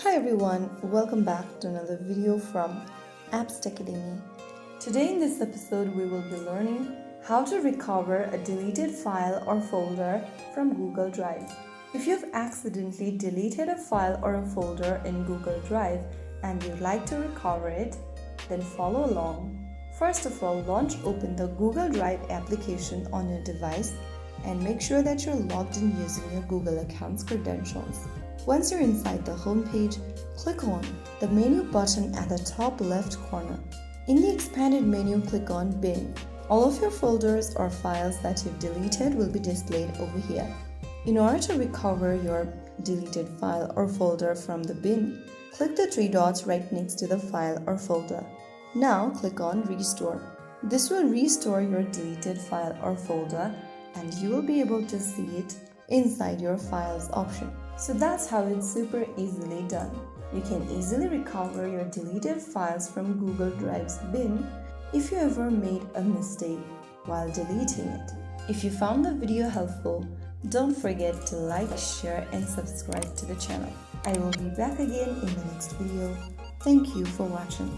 Hi everyone, welcome back to another video from Apps Tech Academy. Today in this episode we will be learning how to recover a deleted file or folder from Google Drive. If you've accidentally deleted a file or a folder in Google Drive and you'd like to recover it, then follow along. First of all, open the Google Drive application on your device and make sure that you're logged in using your Google account's credentials. Once you're inside the home page, click on the menu button at the top left corner. In the expanded menu, click on Bin. All of your folders or files that you've deleted will be displayed over here. In order to recover your deleted file or folder from the bin, click the three dots right next to the file or folder. Now click on Restore. This will restore your deleted file or folder and you will be able to see it inside your Files option. So that's how it's super easily done. You can easily recover your deleted files from Google Drive's bin if you ever made a mistake while deleting it. If you found the video helpful, don't forget to like, share and subscribe to the channel. I will be back again in the next video. Thank you for watching.